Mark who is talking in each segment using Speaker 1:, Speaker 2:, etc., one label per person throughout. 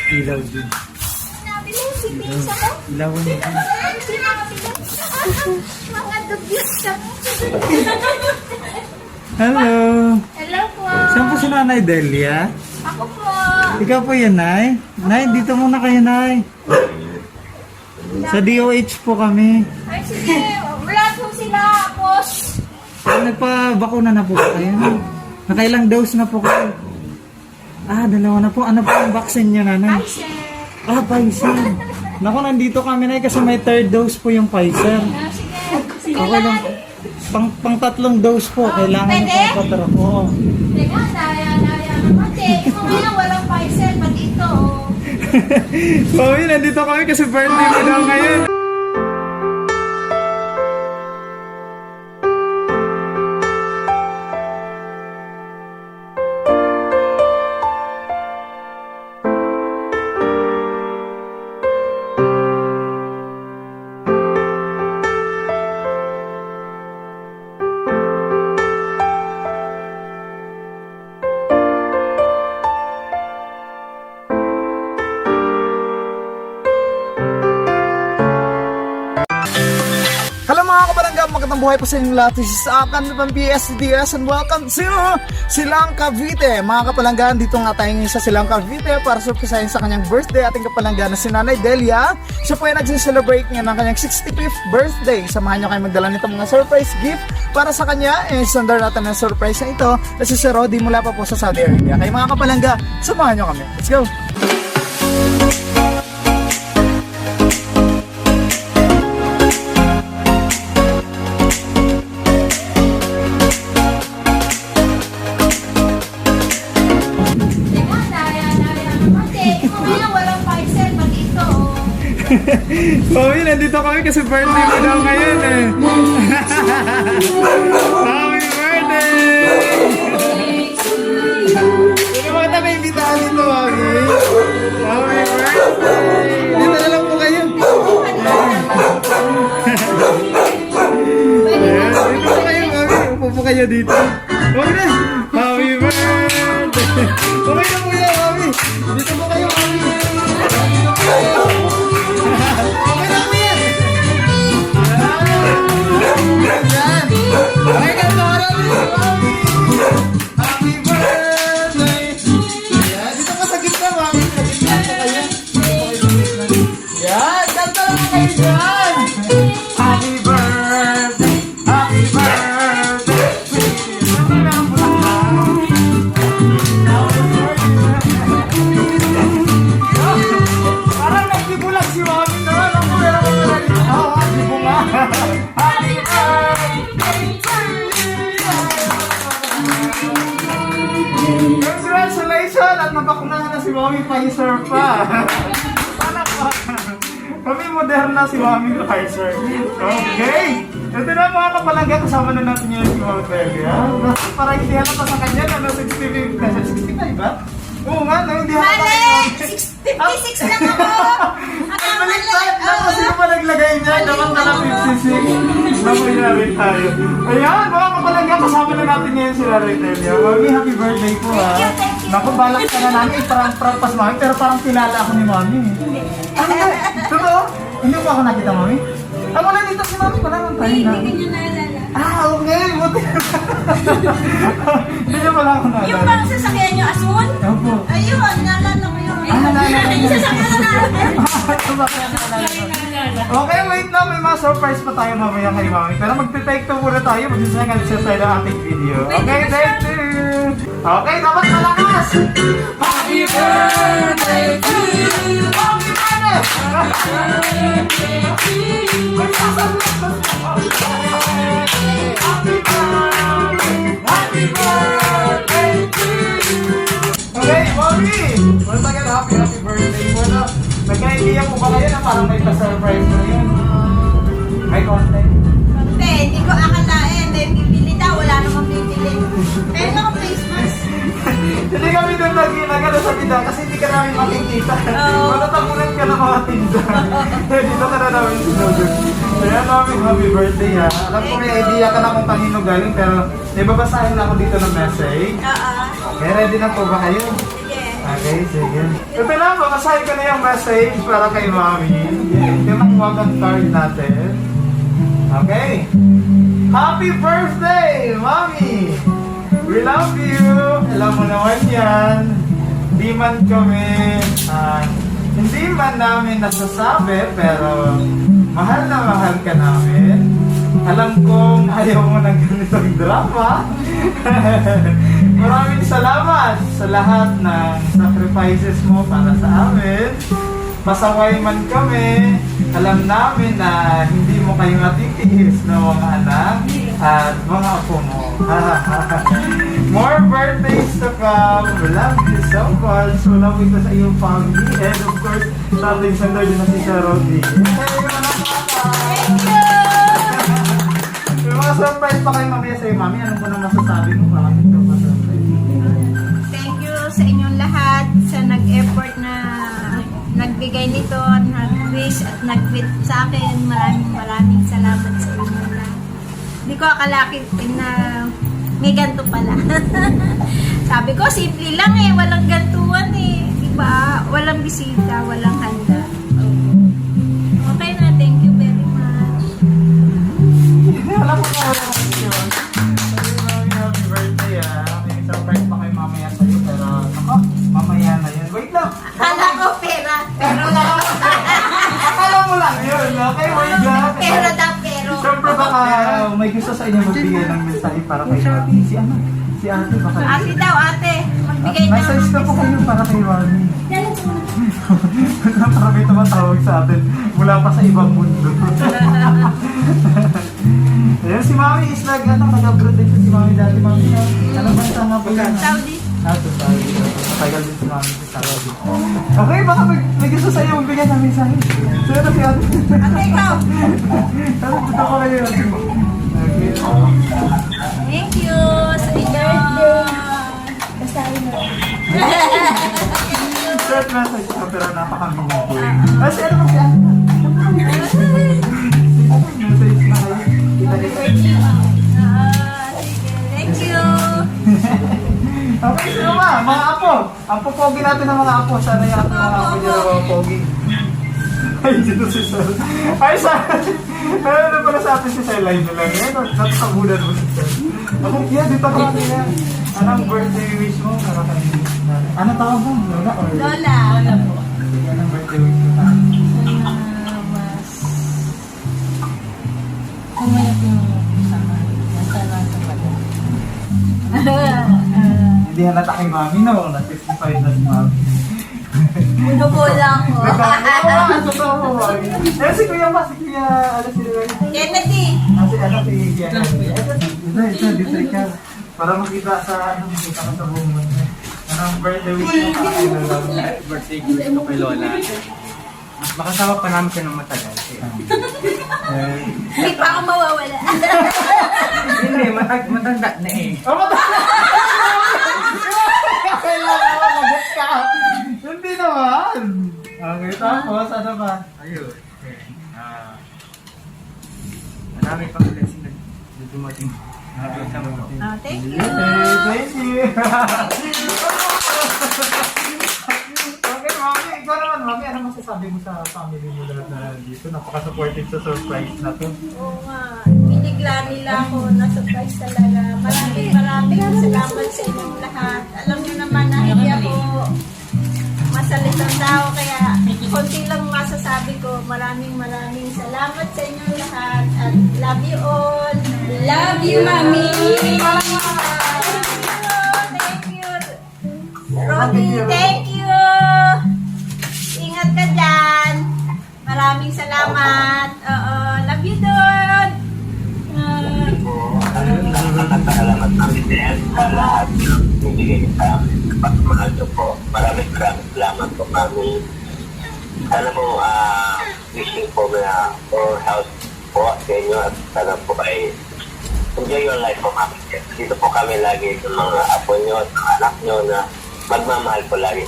Speaker 1: Ilaw din.
Speaker 2: Nabili yung pipinsa ko.
Speaker 1: Ilawan din.
Speaker 2: Hindi nakabili. Mga dugyot ka.
Speaker 1: Hello!
Speaker 2: Hello po.
Speaker 1: Saan po si Nanay Delia?
Speaker 2: Ako po.
Speaker 1: Ikaw po yan, Nay? Nay, dito muna kayo, Nay. Sa DOH po kami.
Speaker 2: Ay, sige. Wala po sila, boss.
Speaker 1: Nagpa-bakuna na po kayo. Nakailang dose na po kayo. Dalawa na po. Ano po ang vaccine niya, Nanay?
Speaker 2: Ay, sir.
Speaker 1: Pfizer. Naku, nandito kami, Nay, kasi may third dose po yung Pfizer.
Speaker 2: Sige. Sige
Speaker 1: Okay lang.
Speaker 2: lang.
Speaker 1: Pang tatlong dose po. Kailangan
Speaker 2: pwede?
Speaker 1: niyo po patrap. Oo.
Speaker 2: Teka, naya. Pati, ikaw nga walang Pfizer. Pati ito.
Speaker 1: Mami, nandito kami kasi birthday mo daw ngayon. Hello mga kabarangga, magandang buhay po sa inyong lahat. This is Akan ng PSDS and welcome to Silang Cavite. Mga kapalanggan, dito nga tayo ngayon sa Silang Cavite para surprisahin sa kanyang birthday ating kapalanggan na si Nanay Delia. Siya po ay nagsi-celebrate niya ng kanyang 65th birthday. Samahan niyo kayo magdala nito mga surprise gift para sa kanya. Sundar natin ng surprise na ito na si Sir Rodi mula pa po sa Saudi Arabia. Kaya mga kapalangga, samahan niyo kami. Let's go!
Speaker 2: Teka, naya. Pati, ikaw nga walang Pfizer. Pati ito.
Speaker 1: Mami, nandito kami kasi birthday mo daw ngayon eh. Happy birthday! Sino mga tabi imbitahan dito, Mami? Happy birthday! Dito na lang po kayo. Ayan, dito po kayo, Mami. Upo po kayo dito. Huwag na. Happy birthday! Okay na po yan, Mami. Dito po kayo, Mami. Okay na po yan. Ayan. Okay ka po, Mami. Happy birthday! Ayan, dito ka sa gitna, Mami. Sa gitna po kayo. Ayan, kanta lang po kayo dyan. Happy birthday! Happy birthday! Happy parang nagsibulag si Mami naman. Ako meron ko na rin. Sibo nga. Happy birthday to you. Congratulations! At nabakunahan na si Mami Pfizer pa. Sana pa. Kami Moderna si Mami Pfizer. Okay. Ito na mga kapalangga. Kasama na natin yun si Mami Pfizer. Parang hindi halata sa kanya na 65 kasi 65 ba? Oo nga, hindi halata kay Mami.
Speaker 2: 56 lang ako.
Speaker 1: Ay, baliktad na kasi yung panaglagay niya. Dapat na lang 56. Namayari tayo. Ayan, mga kapalangga, kasama na natin ngayon sila right there. Mami, happy birthday po ha. Naku, balak ka na namin. Parang pas Mami, pero parang kilala ako ni Mami. Ano ba? Totoo? Hindi mo ako nakita, Mami? Wala dito si Mami. Wala nang tayo na.
Speaker 2: Hindi niyo naalala.
Speaker 1: Okay. Buti. Hindi niya pala ako naalala.
Speaker 2: Yung bang sasakyan niyo, Asun?
Speaker 1: Opo.
Speaker 2: Ayun, naalala ko yun.
Speaker 1: Naalala ko.
Speaker 2: Yung sasakyan na natin.
Speaker 1: Okay, wait lang. May mga surprise pa tayo mamaya kay Mami. Pero magte-take two muna tayo. Mag-design tayo ng ating video. Okay, thank you. Okay, dapat malakas. Happy birthday to you. Happy birthday. Happy birthday. Happy birthday to you. Okay, Mami. Once again, happy birthday po na. Nagka-idea po ba kayo na parang may pa-surprise mo yun? May content?
Speaker 2: Hindi ko akalain. May bibili daw, wala namang bibili. Pero ako face mask.
Speaker 1: Hindi kami doon nagkano sa tinda kasi hindi ka namin makikita. Matatapunan ka ng mga tinda. Dito ka na namin sinunod. Kaya namin happy birthday ha. Alam ko may idea ka na kung kanino galing pero nababasahin na ako dito ng message.
Speaker 2: Oo.
Speaker 1: Okay, ready na po ba kayo?
Speaker 2: Sige.
Speaker 1: Okay, Okay, sige. Ito na, makasahin ko na yung message para kay Mami. Ito yung welcome card natin. Okay. Happy birthday, Mami! We love you! Alam mo naman yan. Hindi man kami, hindi man namin nasasabi, pero mahal na mahal ka namin. Alam kong ayaw mo ng ganitong drama. Maraming salamat sa lahat ng sacrifices mo para sa amin. Pasaway man kami, alam namin na hindi mo kayo matitiis ng mga anak at mga apo mo. More birthdays to come. We love you so much. Malawin ko sa iyong family. And of course, sa ating sender din na si Sir Rodney.
Speaker 2: Thank you!
Speaker 1: May mga surprise pa kayo mamaya sa'yo, Mami. Anong po na masasabi mo? Bakit ito ma-surprise?
Speaker 2: Thank you sa inyong lahat sa nag-effort na nagbigay nito, nag-wish at nag-tweet sa akin. Maraming salamat sa inyo lahat. Hindi ko akalakin na may ganito pala. Sabi ko, simple lang eh. Walang gantuan eh. Diba? Walang bisita, walang handa. Okay na, thank you very much.
Speaker 1: Alam mo na wala kang yun. Happy birthday ah. May surprise pa kayo mamaya sa'yo, pero ako, mamaya na yun. Wait lang!
Speaker 2: Akala ko pera. Pero
Speaker 1: Akala mo lang yun, okay? Wait lang!
Speaker 2: pero daw pero.
Speaker 1: Siyempre baka may gusto sa inyo magbigay ng mensahe para kay Mami. Si ano? Si ate baka.
Speaker 2: Ate daw, ate. Magbigay
Speaker 1: May
Speaker 2: ng
Speaker 1: size na po kayo para kay Mami. Para may tumatawag sa atin mula pa sa ibang mundo. Ayan, si Mami is nag-abroad din si Mami dati. Mami, ano ba sa nga po yan?
Speaker 2: Saudi.
Speaker 1: Sa Saudi. Matagal din si Mami sa Saudi. Okay, baka may gusto sa iyo magbigay ng mensahe. Sino na si ate?
Speaker 2: Ate, ikaw.
Speaker 1: Ano, dito ko kayo. Okay.
Speaker 2: Thank you sa inyo. Basahin mo.
Speaker 1: Short message ka pero napaka-meaningful. Kasi ano ba si ate? Message na kayo. Kita-kita.
Speaker 2: Thank you.
Speaker 1: Okay, sino ba? Mga apo. Ang popogi natin ng mga apo. Sana yung ating mga apo dyan ang mga pogi. Ay, dito si Sir. Ay, Sir. Ano pala sa atin si Sir Live na lang. Yan, natakabunan mo si Sir. Ako, yan, dito ka natin yan. Anong birthday wish mo? Para kayo. Ano tawag mo? Lola or?
Speaker 2: Lola. Lola po.
Speaker 1: Anong birthday wish mo?
Speaker 2: Kumayat yung sama. Masala sa bata.
Speaker 1: Hindi halata kay Mami, no? Na-55 na si Mami.
Speaker 2: Bunobola ako.
Speaker 1: Eh, si Kuya pa, si Kuya, ano si
Speaker 2: Kennedy.
Speaker 1: si Kuya. Ito, dito ka. Para makita sa, makita ka sa buong mundo. Anong birthday wish mo para kay Lola?
Speaker 3: Birthday gift ko kay Lola. Makasama pa namin siya ng matagal.
Speaker 2: Hindi pa ako mawawala.
Speaker 3: Hindi, matanda na eh.
Speaker 1: Kailangan mo, magot ka. Hindi naman. Okay, tapos, ano ba?
Speaker 3: Ayun. Okay. Marami pang blessing na dumating.
Speaker 2: Thank you.
Speaker 1: Thank you. Okay, Mami. Ikaw naman, Mami. Ano masasabi mo sa family mo lahat na dito? Napaka-supportive sa surprise na to.
Speaker 2: Oo nga. Binigla nila ako. Na-surprise talaga. Maraming salamat sa inyong lahat. Alam niyo naman na hindi ako masalitang tao. Kaya konti lang masasabi ko. Maraming salamat sa inyong lahat. At love you all. Love you, Mami. Thank you. Robby, thank you. Ingat ka dyan. Maraming salamat. Oo, love you, Dad.
Speaker 4: Salamat namin din sa lahat ng bibigay niyo sa amin. Pagmahal niyo po. Maraming salamat po kami. Sana po, wishing po na for health po sa inyo at sana po ay enjoy your life po kami. Dito po kami lagi sa mga apo niyo at mga anak niyo na magmamahal po lagi.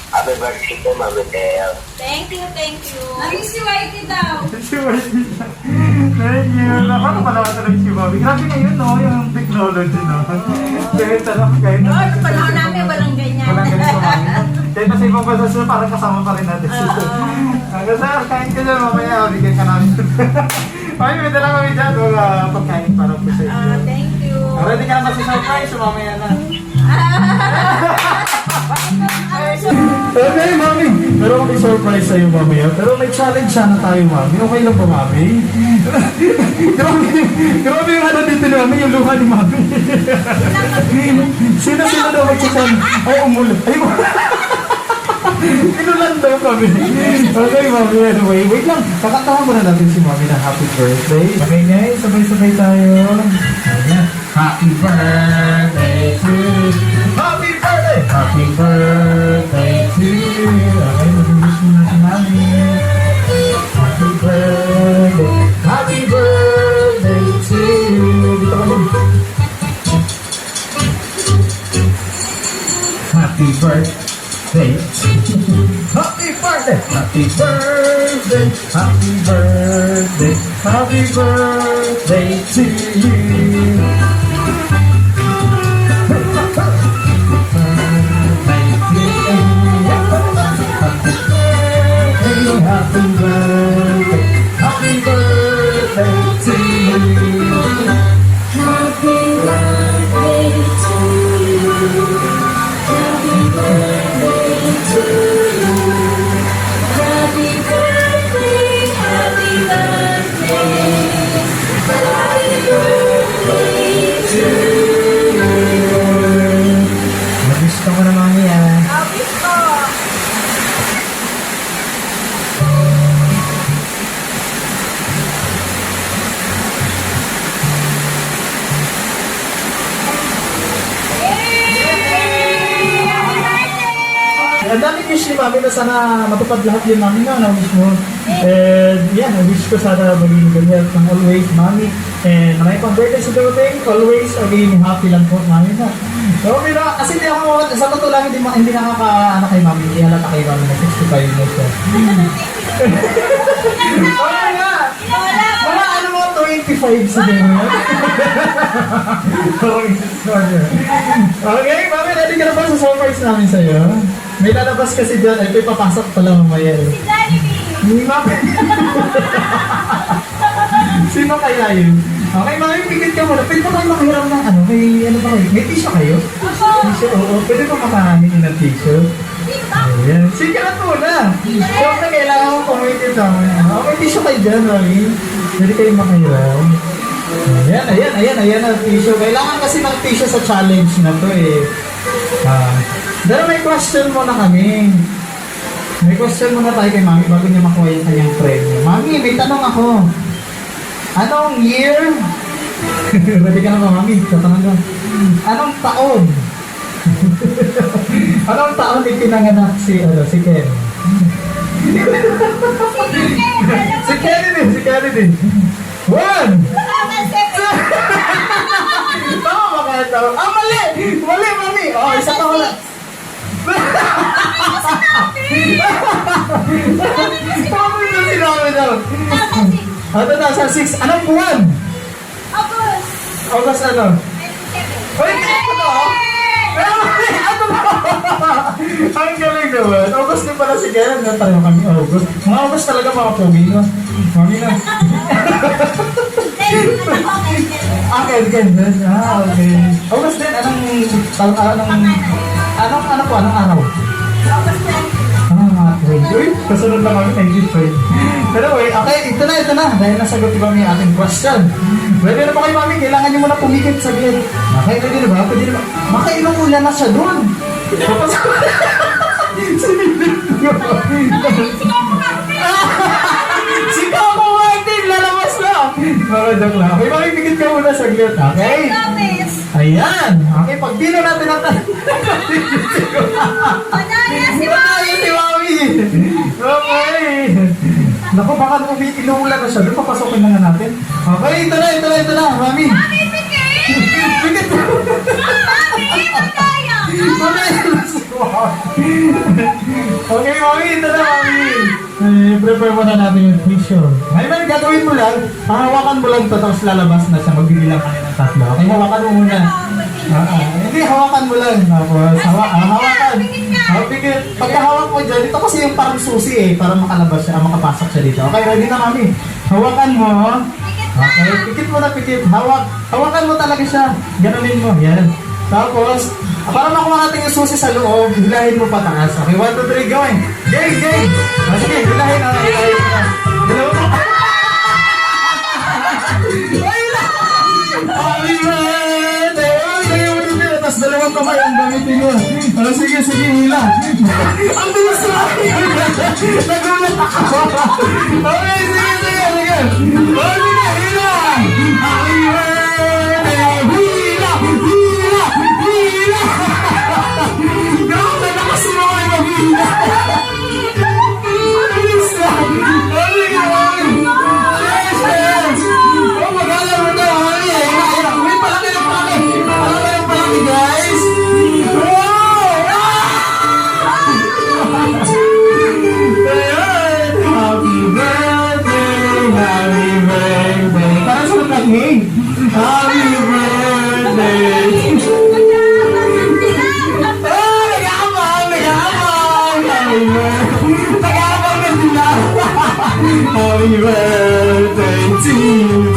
Speaker 4: Happy birthday po, Mami Del.
Speaker 2: Thank you, thank you. Mami, si Whitey daw.
Speaker 1: Si Mami. Thank you. Nakano pala ka talaga si Mami. Grabe ngayon, no? Yung technology, no? Kahit alam, kahit
Speaker 2: Panahon namin walang ganyan.
Speaker 1: walang ganito, Mami. Kahit nasa ibang bansa sila, parang kasama pa rin natin sila. Hanggang sa kain ka dyan, mamaya bigyan ka namin. Mami, may dala kami dyan. Mga pagkain para po sa inyo.
Speaker 2: Thank you.
Speaker 1: Ready ka naman sa surprise, mamaya na. Okay, Mami. Pero may surprise sa'yo mamaya. Pero may challenge sana tayo, Mami. Okay lang ba, Mami? Grabe yung ano dito ni Mami, yung luha ni Mami. Sino daw mag-challenge? Ay, umulat. Ay, inulan daw kami. Okay, Mami. Anyway, wait lang. Kakantahan muna natin si Mami na happy birthday. Okay, guys. Sabay-sabay tayo. Ayan. Happy birthday to you. Happy birthday! Happy birthday to you. Okay, mag-wish muna si Mami. Happy birthday. Happy birthday to you. Dito ka lang. Happy birthday. Happy birthday. Happy birthday. Happy birthday. Happy birthday to you. Happy birthday, happy birthday to you. Happy birthday to you. Happy birthday to you. Happy birthday, happy birthday. Happy birthday to you. Nag-wish ka mo na, Mami, ah.
Speaker 2: Happy ko.
Speaker 1: Ang dami wish ni Mami na sana matupad lahat yung Mami na wish mo. And yan, I wish ko sana maging ganyan ng always, Mami. And marami pang birthday sa dating, always maging happy lang po, Mami na. So, pero kasi hindi ako, sa totoo lang, hindi nakaka-ano kay Mami, hindi halata kay Mami na 65 na siya. Okay nga! Mga ano mo, 25 sa din. Okay, Mami, ready ka na ba sa surprise namin sa'yo? May lalabas kasi dyan, ay papasok pala mamaya.
Speaker 2: Si Jollibee.
Speaker 1: Hindi Mami. Sino kaya yun? Okay, Mami, pigit ka muna. Pwede pa kayo makahiram ng ano? May ano ba kayo? May tissue kayo? Tissue, oo. Pwede pa makahamin ng tissue? Ayan. Sige na muna. Siyempre, kailangan mo pumitit sa amin. Okay, tissue kayo dyan, Mami. Pwede kayo makahiram. Ayan ang tissue. Kailangan kasi ng tissue sa challenge na to eh. Pero may question muna kami. May question muna tayo kay Mami bago niya makuha yung kanyang premyo. Mami, may tanong ako. Anong year? Ready ka na ba, Mami? Tatanong ka. Anong taon? Anong taon ipinanganak si Ken? Si Kennedy. 1! Tama ba kaya taon? Ah, mali! Mali, Mami! Oh, isa pa wala. Tama na sinabi daw. Ano na, sa 6, anong buwan?
Speaker 2: August.
Speaker 1: August ano?
Speaker 2: 27.
Speaker 1: Ay, ito na! Ano ba? Ang galing naman. August din pala si Ken. Tayo kami August. Mga August talaga mga pogi, no? Mami na. Ken. Ah, okay. August din, anong araw?
Speaker 2: August 20.
Speaker 1: Mga 20. Uy, kasunod lang kami 20. Pero wait, okay, ito na. Dahil nasagot di ba may ating question. Ready na ba kayo, Mami? Kailangan nyo muna pumikit sa gate. Okay, ready na ba? Pwede na ba? Makailang ulan na siya doon. Sikaw ko, Martin! Lalabas lang! Mga joke lang. Okay, Mami, pikit ka muna sa gate, okay?
Speaker 2: Promise.
Speaker 1: Ayan! Okay, pag dino natin natin.
Speaker 2: Madaya si
Speaker 1: Mami! Si Mami! Okay! Naku, baka inuulan na siya. Doon papasokin na nga natin. Okay, ito na, Mami!
Speaker 2: Mami, pikit!
Speaker 1: Pikit ko!
Speaker 2: Mami, madaya!
Speaker 1: Madaya na si Mami! Okay, Mami, ito na, Mami! Prepare mo na natin yung tissue. Ngayon, gagawin mo lang, hawakan mo lang ito, tapos lalabas na siya, magbibilang ka na ng tatlo. Okay, hawakan mo muna. Hindi, hawakan mo lang. Tapos, hawakan. Pikit. Pagkahawak mo dyan, ito kasi yung parang susi eh, para makalabas siya, makapasok siya dito. Okay, ready na kami. Hawakan mo. Okay, pikit mo na pikit. Hawakan mo talaga siya. Ganunin mo. Yan. Tapos, para makuha natin yung susi sa loob, hilahin mo pataas. Okay, 1, 2, 3, going. Game. Sige, hilahin na. Dalawa mo. Happy birthday! Tapos dalawang kamay ang gamitin mo. Sige, hila. Ang bilis na! Nagulat ako! Okay, sige. Hila! Happy birthday! Hila! Grabe na kasi mga mag-hila! Ang bilis na! Yes! Oh, mag-alam mo tayo! May palaki na palaki, guys! Wow! Ayan! Happy birthday! Parang sa nag-hing! Happy birthday! Oh, nag-aabang! Nag-aabang na sila! Happy birthday to you!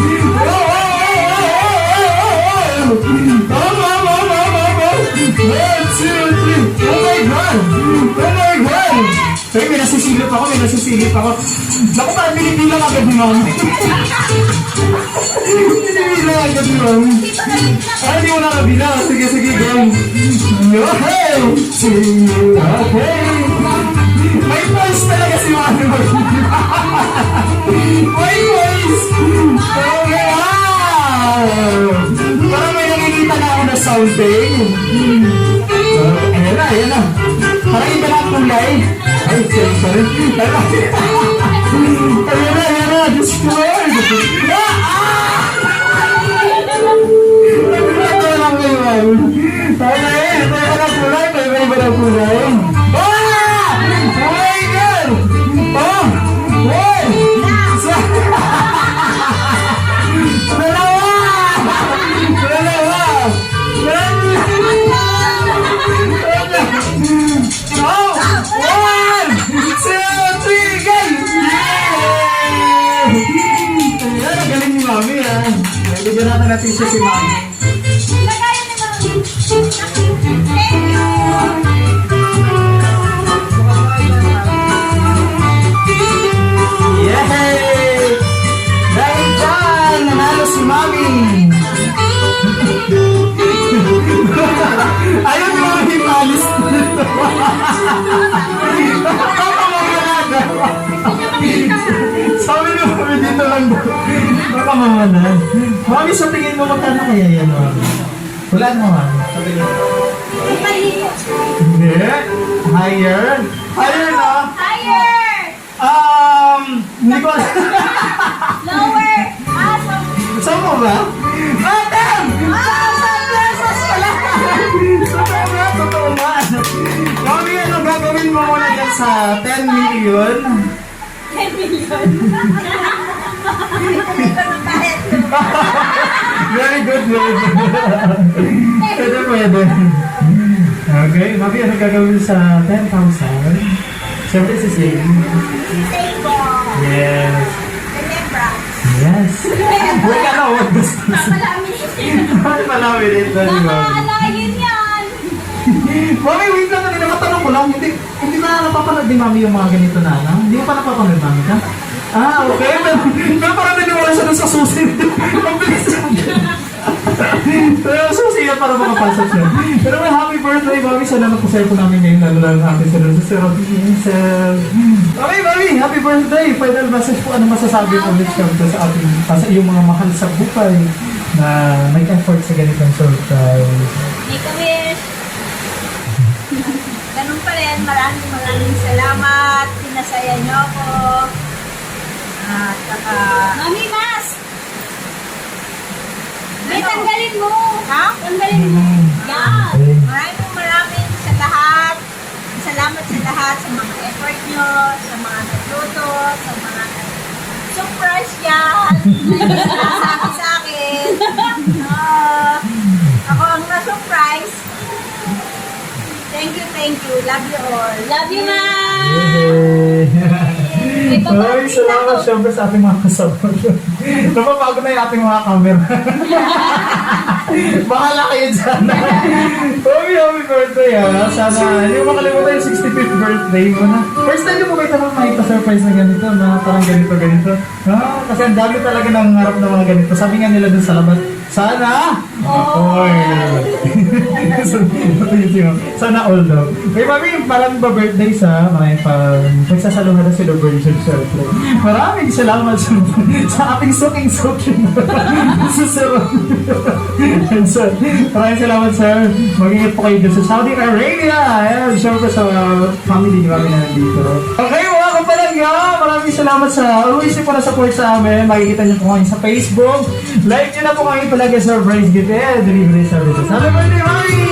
Speaker 1: Ay, may nasisilip ako. Naku, parang binibilang agad ni Mami. Binibilang agad ni Mami. Ay, hindi mo nakabilang. Sige, gang. Okay. May voice talaga si Mami. May voice. Okay, wow. Parang may nakikita na ako na sounding. Ayan na. Parang iba na ang kulay. Ay, sorry. Ayan na. Destroyed. Ito lang kayo, ma'am. Okay, ito ang kulay. May iba na kulay. Oh my God! Oh! One! Bigyan natin siya si Mami.
Speaker 2: Lagayan ni Mami. Thank you.
Speaker 1: Yay! Dahil dyan, nanalo si Mami. Ayaw ni Mami malis dito. Sabi ni Mami dito lang daw. Baka mamanan. Mami, sa tingin mo magkano kaya yan, Mami? Hulaan mo, Mami. Sabi niyo. Hindi. Higher. Higher na.
Speaker 2: Higher.
Speaker 1: Hindi ko
Speaker 2: Lower.
Speaker 1: Saan mo ba? Atem! 1,000 pesos pala! Totoo ba? Mami, ano gagawin mo muna dyan sa 10 million?
Speaker 2: 10 million.
Speaker 1: Very good. Pwede. Okay, Mami, ano gagawin sa 10,000? Siyempre si Save.
Speaker 2: Save po.
Speaker 1: Yes.
Speaker 2: Remembrance.
Speaker 1: Yes. Huwag ka na, huwag gusto.
Speaker 2: Papalamin.
Speaker 1: Bakit palawin ito?
Speaker 2: Nakakalayin yan.
Speaker 1: Mami, wait lang. Nakatanong ko lang. Hindi na napapanood ni Mami yung mga ganito na, no? Hindi mo pa napapanood, Mami, ka? Okay. Pero parang naniwala siya dun sa susi. Ang bilis siya. Pero susi yan para makapasok siya. Pero may happy birthday, Mami. Salamat po sa'yo po namin ngayon. Lalo lang happy sa Sir Pincel. Okay, Mami. Happy birthday. Final message po. Ano masasabi mo ulit siya sa ating, sa iyong mga mahal sa buhay na may effort sa ganitong surprise?
Speaker 2: Make a wish. Ganun pa rin. Maraming salamat. Pinasaya niyo ako. At saka... Mami, mas! May tanggalin mo. Ha? Tanggalin mo. Yan. Maraming sa lahat. Salamat sa lahat sa mga effort nyo, sa mga nagluto, sa mga surprise yan. Sabi sa akin. Ako ang na-surprise. Thank you. Love you all.
Speaker 5: Love you, ma!
Speaker 1: Ay, salamat syempre sa ating mga kasama. Napapago na yung ating mga camera. Bahala kayo dyan. Happy birthday ha. Sana, hindi mo makalimutan yung 65th birthday mo na. First time niyo po kayo talagang makita-surprise na ganito, na parang ganito. Kasi ang dami talaga ng harap ng mga ganito. Sabi nga nila dun sa labas, sana! Oy! Sana all daw. Kaya mami, maraming ba birthday sa maraming pagsasaluhan na si The Virgin syempre. Maraming salamat sa ating suking-suking. Susurot. Sir, maraming salamat sir. Mag-ingat po kayo dyan sa Saudi Arabia. Ayan, syempre sa family ni mami na nandito. Okay, mga kapalangga, maraming salamat sa always po na support sa amin. Makikita niyo po kami sa Facebook. Like niyo na po kami talaga surprise gift and delivery services. Happy birthday, mami!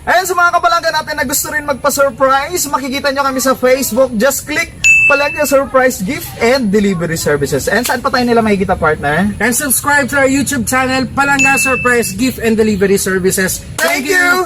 Speaker 1: Ayan sa mga kapalangga natin na gusto rin magpa-surprise, makikita nyo kami sa Facebook. Just click Palangga Surprise Gift and Delivery Services. And saan pa tayo nila makikita, partner?
Speaker 6: And subscribe to our YouTube channel, Palangga Surprise Gift and Delivery Services.
Speaker 1: Thank you!